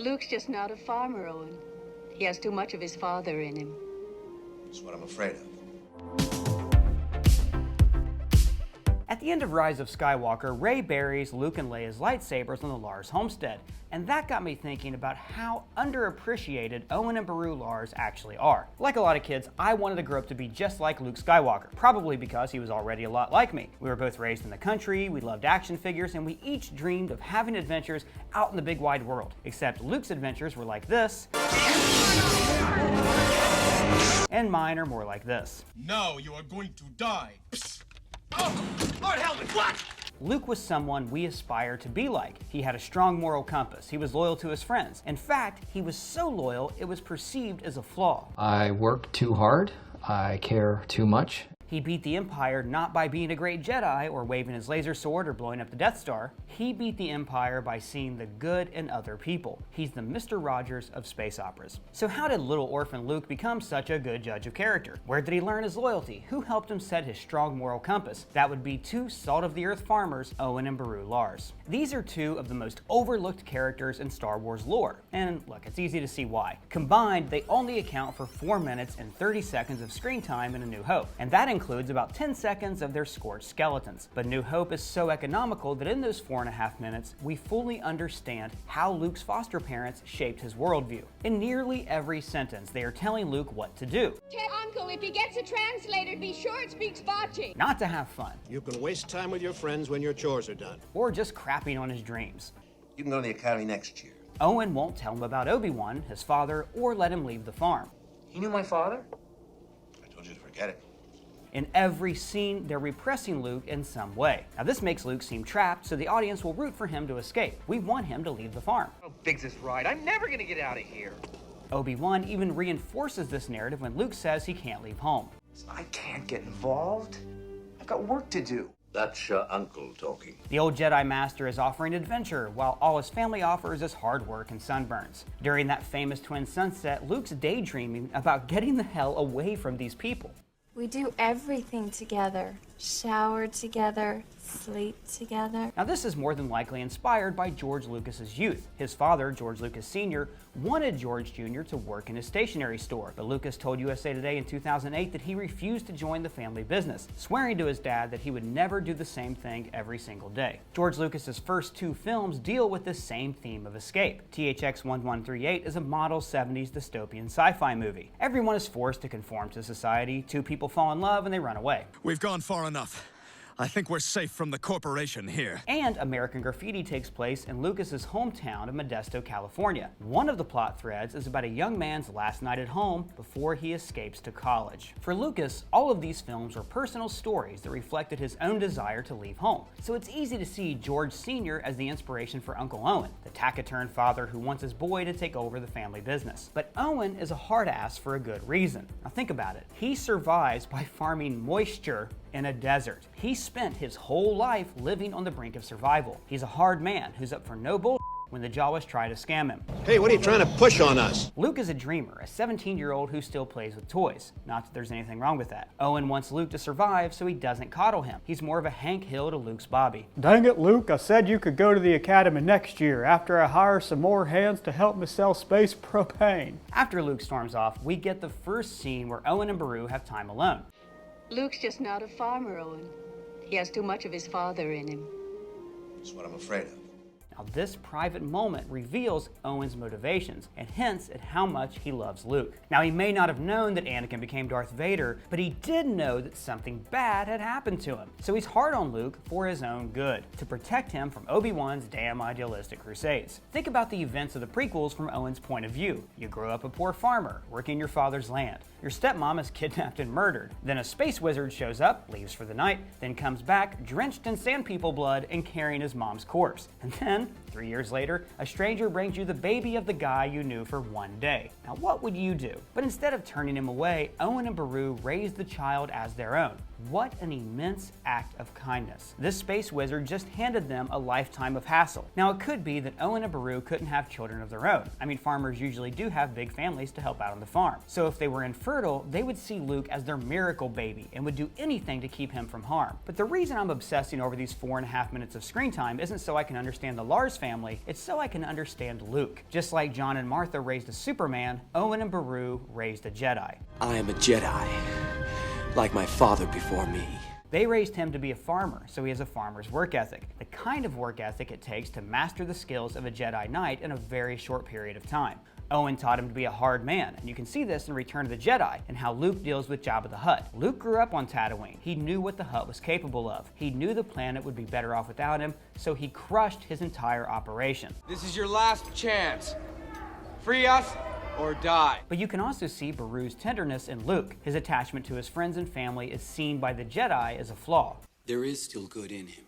Luke's just not a farmer, Owen. He has too much of his father in him. That's what I'm afraid of. At the end of Rise of Skywalker, Rey buries Luke and Leia's lightsabers on the Lars homestead, and that got me thinking about how underappreciated Owen and Beru Lars actually are. Like a lot of kids, I wanted to grow up to be just like Luke Skywalker, probably because he was already a lot like me. We were both raised in the country, we loved action figures, and we each dreamed of having adventures out in the big wide world. Except Luke's adventures were like this, and mine are more like this. Now you are going to die. Oh, Lord help me, what? Luke was someone we aspire to be like. He had a strong moral compass. He was loyal to his friends. In fact, he was so loyal it was perceived as a flaw. I work too hard. I care too much. He beat the Empire not by being a great Jedi or waving his laser sword or blowing up the Death Star. He beat the Empire by seeing the good in other people. He's the Mr. Rogers of space operas. So how did little orphan Luke become such a good judge of character? Where did he learn his loyalty? Who helped him set his strong moral compass? That would be two salt-of-the-earth farmers, Owen and Beru Lars. These are two of the most overlooked characters in Star Wars lore. And look, it's easy to see why. Combined, they only account for 4 minutes and 30 seconds of screen time in A New Hope. And that includes about 10 seconds of their scorched skeletons. But New Hope is so economical that in those 4.5 minutes, we fully understand how Luke's foster parents shaped his worldview. In nearly every sentence, they are telling Luke what to do. Tell Uncle if he gets a translator, be sure it speaks Bocce. Not to have fun. You can waste time with your friends when your chores are done. Or just crapping on his dreams. You can go to the academy next year. Owen won't tell him about Obi-Wan, his father, or let him leave the farm. He knew my father? I told you to forget it. In every scene, they're repressing Luke in some way. Now this makes Luke seem trapped, so the audience will root for him to escape. We want him to leave the farm. Oh, Biggs is right. I'm never gonna get out of here. Obi-Wan even reinforces this narrative when Luke says he can't leave home. I can't get involved. I've got work to do. That's your uncle talking. The old Jedi Master is offering adventure, while all his family offers is hard work and sunburns. During that famous twin sunset, Luke's daydreaming about getting the hell away from these people. We do everything together. Shower together, sleep together. Now this is more than likely inspired by George Lucas's youth. His father, George Lucas Sr., wanted George Jr. to work in his stationery store, but Lucas told USA Today in 2008 that he refused to join the family business, swearing to his dad that he would never do the same thing every single day. George Lucas's first 2 films deal with the same theme of escape. THX 1138 is a model 70s dystopian sci-fi movie. Everyone is forced to conform to society. 2 people fall in love and they run away. We've gone far enough. I think we're safe from the corporation here. And American Graffiti takes place in Lucas's hometown of Modesto, California. One of the plot threads is about a young man's last night at home before he escapes to college. For Lucas, all of these films were personal stories that reflected his own desire to leave home. So it's easy to see George Sr. as the inspiration for Uncle Owen, the taciturn father who wants his boy to take over the family business. But Owen is a hard ass for a good reason. Now think about it. He survives by farming moisture in a desert. He spent his whole life living on the brink of survival. He's a hard man who's up for no bull when the Jawas try to scam him. Hey, what are you trying to push on us? Luke is a dreamer, a 17-year-old who still plays with toys. Not that there's anything wrong with that. Owen wants Luke to survive so he doesn't coddle him. He's more of a Hank Hill to Luke's Bobby. Dang it, Luke, I said you could go to the academy next year after I hire some more hands to help me sell space propane. After Luke storms off, we get the first scene where Owen and Beru have time alone. Luke's just not a farmer, Owen. He has too much of his father in him. That's what I'm afraid of. Now this private moment reveals Owen's motivations and hints at how much he loves Luke. Now he may not have known that Anakin became Darth Vader, but he did know that something bad had happened to him. So he's hard on Luke for his own good, to protect him from Obi-Wan's damn idealistic crusades. Think about the events of the prequels from Owen's point of view. You grow up a poor farmer, working your father's land. Your stepmom is kidnapped and murdered. Then a space wizard shows up, leaves for the night, then comes back drenched in sand people blood and carrying his mom's corpse. And then, 3 years later, a stranger brings you the baby of the guy you knew for one day. Now what would you do? But instead of turning him away, Owen and Beru raised the child as their own. What an immense act of kindness. This space wizard just handed them a lifetime of hassle. Now, it could be that Owen and Beru couldn't have children of their own. I mean, farmers usually do have big families to help out on the farm. So if they were infertile, they would see Luke as their miracle baby and would do anything to keep him from harm. But the reason I'm obsessing over these 4.5 minutes of screen time isn't so I can understand the Lars family, it's so I can understand Luke. Just like John and Martha raised a Superman, Owen and Beru raised a Jedi. I am a Jedi, like my father before me. They raised him to be a farmer, so he has a farmer's work ethic, the kind of work ethic it takes to master the skills of a Jedi Knight in a very short period of time. Owen taught him to be a hard man, and you can see this in Return of the Jedi and how Luke deals with Jabba the Hutt. Luke grew up on Tatooine. He knew what the Hutt was capable of. He knew the planet would be better off without him, so he crushed his entire operation. This is your last chance. Free us or die. But you can also see Beru's tenderness in Luke. His attachment to his friends and family is seen by the Jedi as a flaw. There is still good in him.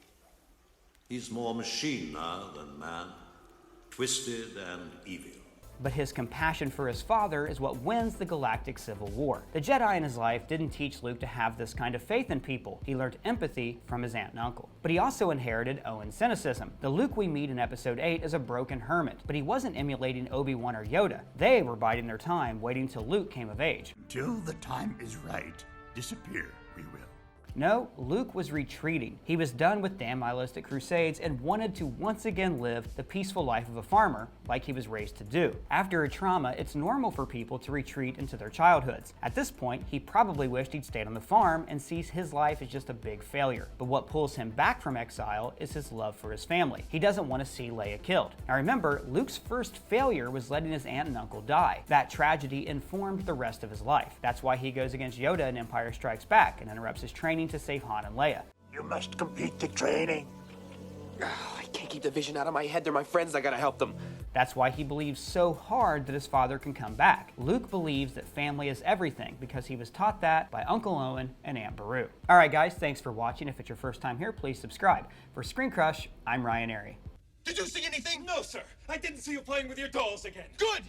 He's more machine now than man, twisted and evil. But his compassion for his father is what wins the galactic civil war. The Jedi in his life didn't teach Luke to have this kind of faith in people. He learned empathy from his aunt and uncle. But he also inherited Owen's cynicism. The Luke we meet in episode 8 is a broken hermit, but he wasn't emulating Obi-Wan or Yoda. They were biding their time, waiting till Luke came of age. Until the time is right, disappear we will. No, Luke was retreating. He was done with damn nihilistic crusades and wanted to once again live the peaceful life of a farmer like he was raised to do. After a trauma, it's normal for people to retreat into their childhoods. At this point, he probably wished he'd stayed on the farm and sees his life as just a big failure. But what pulls him back from exile is his love for his family. He doesn't want to see Leia killed. Now remember, Luke's first failure was letting his aunt and uncle die. That tragedy informed the rest of his life. That's why he goes against Yoda in Empire Strikes Back and interrupts his training to save Han and Leia. You must complete the training. I can't keep the vision out of my head. They're my friends. I gotta help them. That's why he believes so hard that his father can come back. Luke believes that family is everything because he was taught that by Uncle Owen and Aunt Beru. Alright guys, thanks for watching. If it's your first time here, please subscribe. For Screen Crush, I'm Ryan Airy. Did you see anything? No, sir. I didn't see you playing with your dolls again. Good!